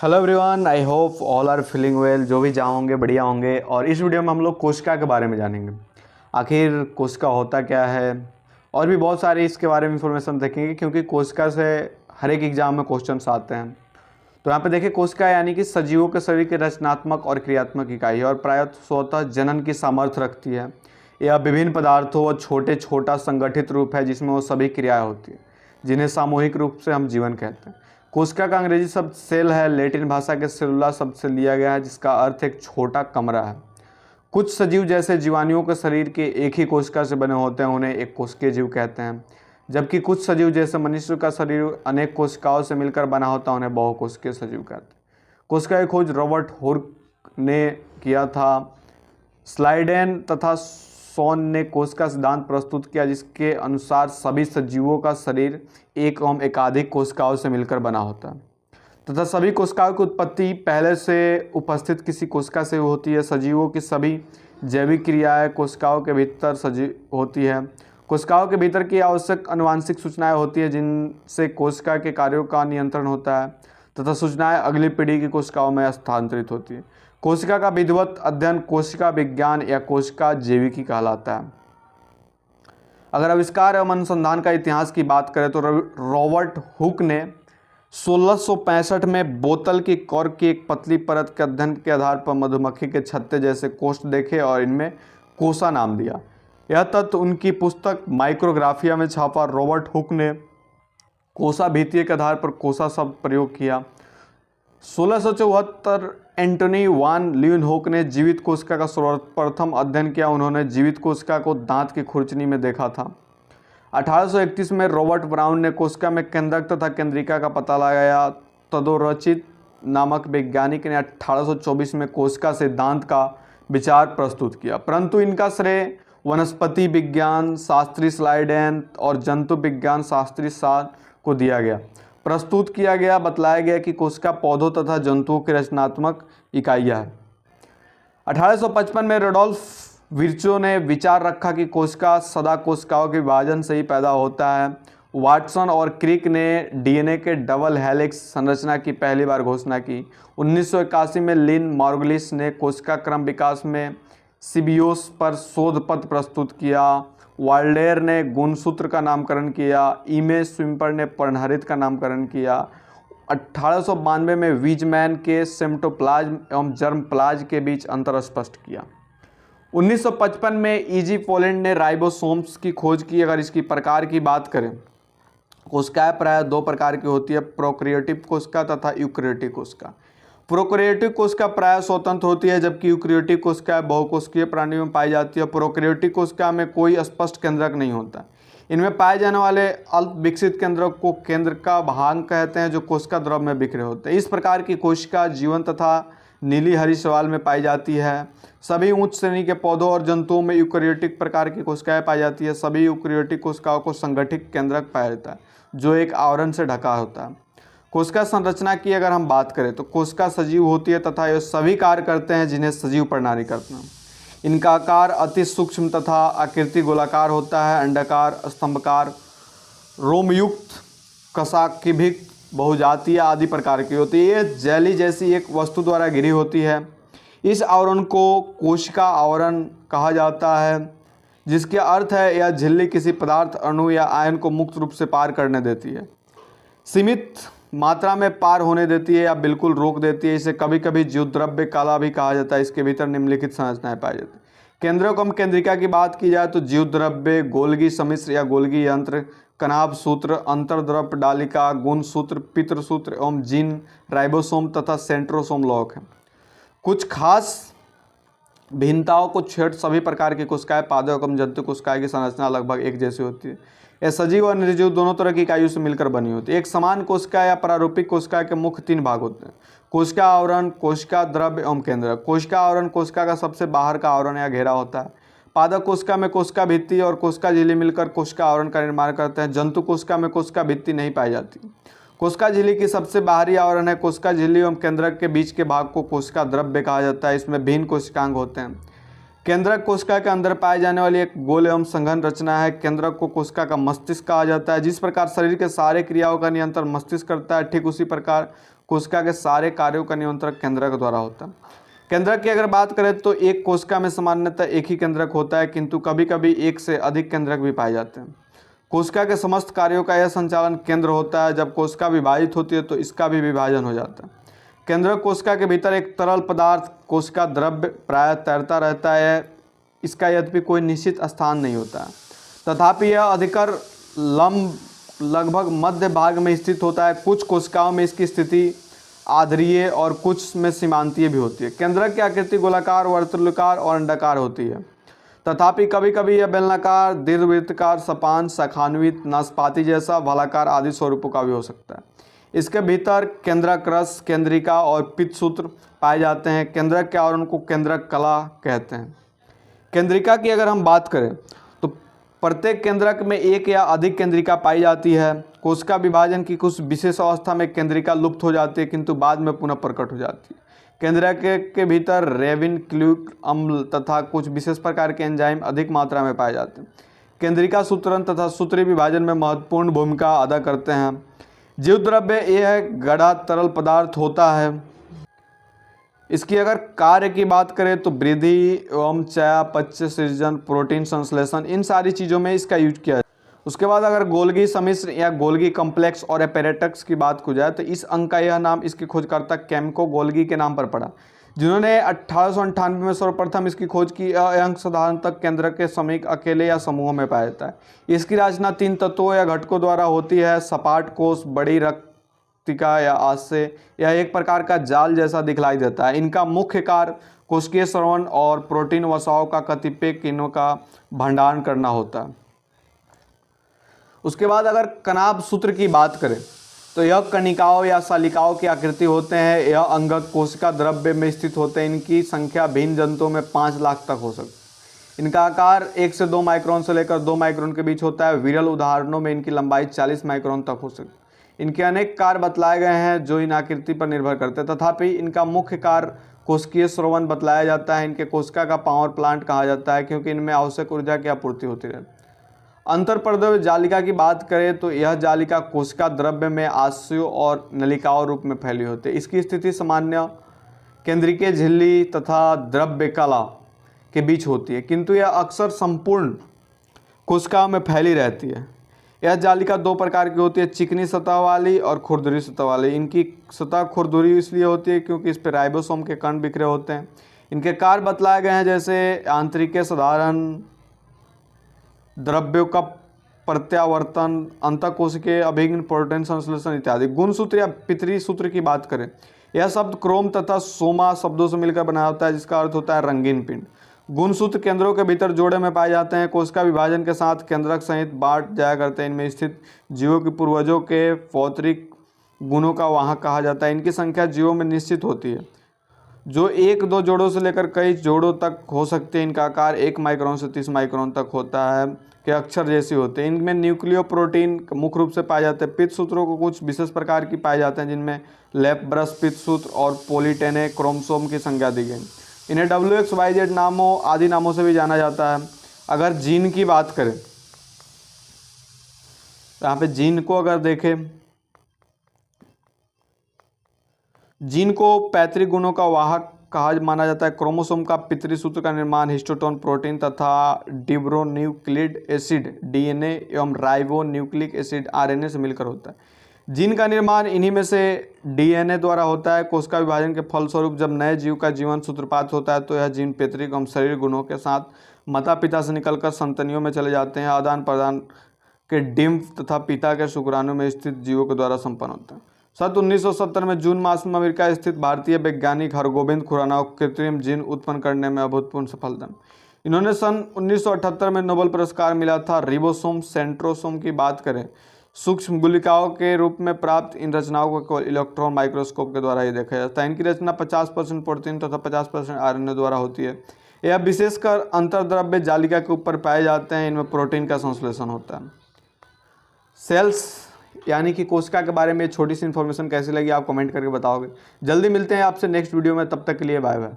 Hello everyone, I hope all are feeling well. जो भी जहाँ होंगे बढ़िया होंगे। और इस वीडियो में हम लोग कोशिका के बारे में जानेंगे, आखिर कोशिका होता क्या है, और भी बहुत सारी इसके बारे में इंफॉर्मेशन देखेंगे, क्योंकि कोशिका से हर एक एग्जाम में क्वेश्चंस आते हैं। तो यहाँ पे देखिए, कोशिका यानी कि सजीवों के शरीर की रचनात्मक और क्रियात्मक इकाई है और प्रायः स्वतः जनन की सामर्थ्य रखती है। यह विभिन्न पदार्थों और छोटा संगठित रूप है जिसमें वो सभी क्रियाएं होती है, जिन्हें सामूहिक रूप से हम जीवन कहते हैं। कोशिका का अंग्रेजी शब्द सेल है, लैटिन भाषा के सेलुला शब्द से लिया गया है, जिसका अर्थ एक छोटा कमरा है। कुछ सजीव जैसे जीवाणुओं के शरीर के एक ही कोशिका से बने होते हैं, उन्हें एक कोशिकीय जीव कहते हैं। जबकि कुछ सजीव जैसे मनुष्य का शरीर अनेक कोशिकाओं से मिलकर बना होता है, उन्हें बहुकोशिकीय सजीव कहते हैं। कोशिका की खोज रॉबर्ट हुक ने किया था। स्लाइडेन तथा सॉन ने कोशिका सिद्धांत प्रस्तुत किया, जिसके अनुसार सभी सजीवों का शरीर एक एवं एकाधिक कोशिकाओं से मिलकर बना होता है तथा सभी कोशिकाओं की उत्पत्ति पहले से उपस्थित किसी कोशिका से होती है। सजीवों की सभी जैविक क्रियाएं कोशिकाओं के भीतर सजीव होती है। कोशिकाओं के भीतर की आवश्यक आनुवांशिक सूचनाएं होती है, जिनसे कोशिका के कार्यों का नियंत्रण होता है तथा सूचनाएं अगली पीढ़ी की कोशिकाओं में स्थानांतरित होती है। कोशिका का विधिवत अध्ययन कोशिका विज्ञान या कोशिका जैविकी कहलाता है। अगर आविष्कार एवं अनुसंधान का इतिहास की बात करें तो रॉबर्ट हुक ने 1665 में बोतल की कॉर्क की एक पतली परत के अध्ययन के आधार पर मधुमक्खी के छत्ते जैसे कोष्ठ देखे और इनमें कोसा नाम दिया। यह तथ्य उनकी पुस्तक माइक्रोग्राफिया में छापा। रॉबर्ट हुक ने कोसा भीतीय के आधार पर कोसा शब्द प्रयोग किया। 1674 एंटोनी वान ल्यूनहोक ने जीवित कोशिका का सर्वप्रथम अध्ययन किया। उन्होंने जीवित कोशिका को दांत की खुरचनी में देखा था। 1831 में रॉबर्ट ब्राउन ने कोशिका में केंद्रक तथा केंद्रिका का पता लगाया। तदोरचित नामक वैज्ञानिक ने 1824 में कोशिका सिद्धांत का विचार प्रस्तुत किया, परंतु इनका श्रेय वनस्पति विज्ञान शास्त्री स्लाइडेन और जंतु विज्ञान शास्त्री साल को दिया गया। प्रस्तुत किया गया, बतलाया गया कि कोशिका पौधों तथा जंतुओं की रचनात्मक इकाइयाँ है। 1855 में रोडोल्फ विर्चो ने विचार रखा कि कोशिका सदा कोशिकाओं के विभाजन से ही पैदा होता है। वाटसन और क्रिक ने डीएनए के डबल हेलिक्स संरचना की पहली बार घोषणा की। 1981 में लिन मार्गुलिस ने कोशिका क्रम विकास में सिबियोस पर शोध पत्र प्रस्तुत किया। वाल्डेयर ने गुणसूत्र का नामकरण किया। इमेज स्विम्पर ने पर्णहरित का नामकरण किया। 1892 में वीजमैन के सेम्टोप्लाज्म एवं जर्मप्लाज्म के बीच अंतर स्पष्ट किया। 1955 में ईजी पोलैंड ने राइबोसोम्स की खोज की। अगर इसकी प्रकार की बात करें, कोशिकाएं प्रायः दो प्रकार की होती है, प्रोकैरियोटिक कोशिका तथा यूकैरियोटिक कोशिका। प्रोकैरियोटिक कोशिका प्रायः स्वतंत्र होती है, जबकि यूकैरियोटिक कोशिका बहुकोशिकीय प्राणियों में पाई जाती है। प्रोकैरियोटिक कोशिका में कोई स्पष्ट केंद्रक नहीं होता। इनमें पाए जाने वाले अल्प विकसित केंद्रक को केंद्र का भाग कहते हैं, जो कोशिका द्रव में बिखरे होते हैं। इस प्रकार की कोशिका जीवन तथा नीली हरी शैवाल में पाई जाती है। सभी उच्च श्रेणी के पौधों और जंतुओं में यूकैरियोटिक प्रकार की कोशिकाएं पाई जाती है। सभी यूकैरियोटिक कोशिकाओं को संगठित केंद्रक पाया जाता है, जो एक आवरण से ढका होता है। कोशिका संरचना की अगर हम बात करें तो कोशिका सजीव होती है तथा ये सभी कार्य करते हैं जिन्हें सजीव प्रणाली करते हैं। इनका आकार अति सूक्ष्म तथा आकृति गोलाकार होता है। अंडाकार, स्तंभकार, रोमयुक्त, कशाकिभिक, बहुजातीय आदि प्रकार की होती है। ये जेली जैसी एक वस्तु द्वारा घिरी होती है। इस आवरण को कोशिका आवरण कहा जाता है, जिसके अर्थ है यह झिल्ली किसी पदार्थ, अणु या आयन को मुक्त रूप से पार करने देती है, सीमित मात्रा में पार होने देती है या बिल्कुल रोक देती है। इसे कभी कभी जीवद्रव्य काला भी कहा जाता है। इसके भीतर निम्नलिखित संरचनाएं पाई जाती है। केंद्रक एवं केंद्रिका की बात की जाए तो जीवद्रव्य, गोल्गी सम्मिश्र या गोल्गी यंत्र, कनाभ सूत्र, अंतर्द्रव डालिका, गुण सूत्र, पितृ सूत्र एवं जीन, राइबोसोम तथा सेंट्रोसोम लॉक है। कुछ खास भिन्नताओं को छेड़ सभी प्रकार की कोशिकाएं, पादप एवं जंतु कोशिकाएं की संरचना लगभग एक जैसी होती है। यह सजीव और निर्जीव दोनों तरह की इकाइयों से मिलकर बनी होती है। एक समान कोशिका या प्रारूपिक कोशिका के मुख्य 3 भाग होते हैं: कोशिका आवरण, कोशिका द्रव्य एवं केंद्रक। कोशिका आवरण कोशिका का सबसे बाहर का आवरण या घेरा होता है। पादप कोशिका में कोशिका भित्ति और कोशिका झिल्ली मिलकर कोशिका आवरण का निर्माण करते हैं। जंतु कोशिका में कोशिका भित्ति नहीं पाई जाती। कोशिका झिल्ली की सबसे बाहरी आवरण है। कोशिका झिल्ली एवं केंद्रक के बीच के भाग को कोशिका द्रव्य कहा जाता है। इसमें भिन्न कोशिकांग होते हैं। केंद्रक कोशिका के अंदर पाए जाने वाली एक गोल एवं संघन रचना है। केंद्रक को कोशिका का मस्तिष्क कहा जाता है। जिस प्रकार शरीर के सारे क्रियाओं का नियंत्रण मस्तिष्क करता है, ठीक उसी प्रकार कोशिका के सारे कार्यों का नियंत्रण केंद्रक द्वारा होता है। केंद्रक की अगर बात करें तो एक कोशिका में सामान्यतः एक ही केंद्रक होता है, किंतु कभी कभी एक से अधिक केंद्रक भी पाए जाते हैं। कोशिका के समस्त कार्यों का यह संचालन केंद्र होता है। जब कोशिका विभाजित होती है तो इसका भी विभाजन हो जाता है। केंद्रक कोशिका के भीतर एक तरल पदार्थ कोशिका द्रव्य प्रायः तैरता रहता है। इसका यद्यपि कोई निश्चित स्थान नहीं होता है, तथापि यह अधिकतर लगभग मध्य भाग में स्थित होता है। कुछ कोशिकाओं में इसकी स्थिति आधारीय और कुछ में सीमांतीय भी होती है। केंद्रक की आकृति गोलाकार, वर्तुलाकार और अंडाकार होती है, तथापि कभी कभी यह बेलनाकार, दीर्घवृत्ताकार, सपान, शाखान्वित, नाशपाती जैसा, भालाकार आदि स्वरूपों का भी हो सकता है। इसके भीतर केंद्रक रस, केंद्रिका और पित्तसूत्र पाए जाते हैं। केंद्रक के आवरण को केंद्रक कला कहते हैं। केंद्रिका की अगर हम बात करें तो प्रत्येक केंद्रक में एक या अधिक केंद्रिका पाई जाती है। कोशिका विभाजन की कुछ विशेष अवस्था में केंद्रिका लुप्त हो जाती है, किंतु बाद में पुनः प्रकट हो जाती है। केंद्रक के भीतर रेनिन-क्यूलिक अम्ल तथा कुछ विशेष प्रकार के एंजाइम अधिक मात्रा में पाए जाते हैं। केंद्रिका सूत्रण तथा सूत्री विभाजन में महत्वपूर्ण भूमिका अदा करते हैं। जीव द्रव्य यह गाढ़ा तरल पदार्थ होता है। इसकी अगर कार्य की बात करें तो वृद्धि एवं चयापचय, सृजन, प्रोटीन संश्लेषण, इन सारी चीज़ों में इसका यूज किया जाए। उसके बाद अगर गोल्गी सम्मिश्र या गोल्गी कॉम्प्लेक्स और एपेरेटक्स की बात की जाए तो इस अंग का यह नाम इसके खोजकर्ता केम्को गोल्गी के नाम पर पड़ा, जिन्होंने 1898 में सर्वप्रथम इसकी खोज की। यह अंग साधारणतः केंद्रक के समीप अकेले या समूहों में पाया जाता है। इसकी रचना 3 तत्वों या घटकों द्वारा होती है: सपाट कोश, बड़ी रक्तिका या आशय। यह एक प्रकार का जाल जैसा दिखलाई देता है। इनका मुख्य कार्य कोशिकीय स्रवण और प्रोटीन वसाओं का कतिपय किण्वों का भंडारण करना होता है। उसके बाद अगर कनाभ सूत्र की बात करें तो यह कणिकाओं या शालिकाओं की आकृति होते हैं। यह अंगक कोशिका द्रव्य में स्थित होते हैं। इनकी संख्या भिन्न जंतुओं में 5 लाख तक हो सकती है। इनका आकार 1 से 2 माइक्रोन से लेकर 2 माइक्रोन के बीच होता है। विरल उदाहरणों में इनकी लंबाई 40 माइक्रोन तक हो सकती है। इनके अनेक कार्य बतलाए गए हैं जो इन आकृति पर निर्भर करते हैं, तथापि इनका मुख्य कार्य कोशिकीय स्रवण बतलाया जाता है। इनके कोशिका का पावर प्लांट कहा जाता है, क्योंकि इनमें आवश्यक ऊर्जा की आपूर्ति होती है। अंतर्प्रद्रव्य जालिका की बात करें तो यह जालिका कोशिका द्रव्य में आशयों और नलिकाओं रूप में फैली होती है। इसकी स्थिति सामान्य केंद्रीय झिल्ली तथा द्रव्य कला के बीच होती है, किंतु यह अक्सर संपूर्ण कोशिकाओं में फैली रहती है। यह जालिका 2 प्रकार की होती है: चिकनी सतह वाली और खुरदुरी सतह वाली। इनकी सतह खुरदुरी इसलिए होती है क्योंकि इस पर राइबोसोम के कण बिखरे होते हैं। इनके कार्य बतलाए गए हैं जैसे आंतरिक साधारण द्रव्यों का प्रत्यावर्तन, अंतःकोशिकीय अभिन्न, प्रोटीन संश्लेषण इत्यादि। गुणसूत्र या पितरी सूत्र की बात करें, यह शब्द क्रोम तथा सोमा शब्दों से मिलकर बना होता है, जिसका अर्थ होता है रंगीन पिंड। गुणसूत्र केंद्रों के भीतर जोड़े में पाए जाते हैं। कोशिका विभाजन के साथ केंद्रक सहित बांट जाया करते हैं। इनमें स्थित जीवों के पूर्वजों के भौतिक गुणों का वाहक कहा जाता है। इनकी संख्या जीवों में निश्चित होती है, जो 1-2 जोड़ों से लेकर कई जोड़ों तक हो सकते हैं। इनका आकार 1 माइक्रोन से 30 माइक्रोन तक होता है, के अक्षर जैसी होते हैं। इनमें न्यूक्लियो प्रोटीन मुख्य रूप से पाए जाते हैं। पित्तसूत्रों को कुछ विशेष प्रकार की पाए जाते हैं, जिनमें लेपब्रस पित्तसूत्र और पोलीटेने क्रोमोसोम की संज्ञा दी गई। इन्हें WXYZ नामों आदि नामों से भी जाना जाता है। अगर जीन की बात करें, यहाँ पे जीन को अगर देखें, जीन को पैतृक गुणों का वाहक कहा माना जाता है। क्रोमोसोम का पितरी सूत्र का निर्माण हिस्टोन प्रोटीन तथा डिब्रोन्यूक्लिक एसिड DNA एवं राइबो न्यूक्लिक एसिड RNA से मिलकर होता है। जीन का निर्माण इन्हीं में से DNA द्वारा होता है। कोशिका विभाजन के फलस्वरूप जब नए जीव का जीवन सूत्रपात होता है तो यह जीन पैतृक एवं शरीर गुणों के साथ माता पिता से निकलकर संततियों में चले जाते हैं। आदान प्रदान के डिम्फ तथा पिता के शुक्राणु में स्थित जीवों के द्वारा संपन्न होता है। 1970 में जून मास में अमेरिका स्थित भारतीय वैज्ञानिक हरगोविंद खुराना को कृत्रिम जीन उत्पन्न करने में अभूतपूर्व सफलता। इन्होंने सन 1978 में नोबेल पुरस्कार मिला था। रिबोसोम, सेंट्रोसोम की बात करें, सूक्ष्म गुलिकाओं के रूप में प्राप्त इन रचनाओं को केवल इलेक्ट्रॉन माइक्रोस्कोप के द्वारा ही देखा जाता है। इनकी रचना 50% प्रोटीन तथा 50% RNA द्वारा होती है। यह विशेषकर अंतर्द्रव्य जालिका के ऊपर पाए जाते हैं। इनमें प्रोटीन का संश्लेषण होता है। सेल्स यानी कि कोशिका के बारे में छोटी सी इन्फॉर्मेशन कैसी लगी आप कमेंट करके बताओगे। जल्दी मिलते हैं आपसे नेक्स्ट वीडियो में, तब तक के लिए बाय बाय।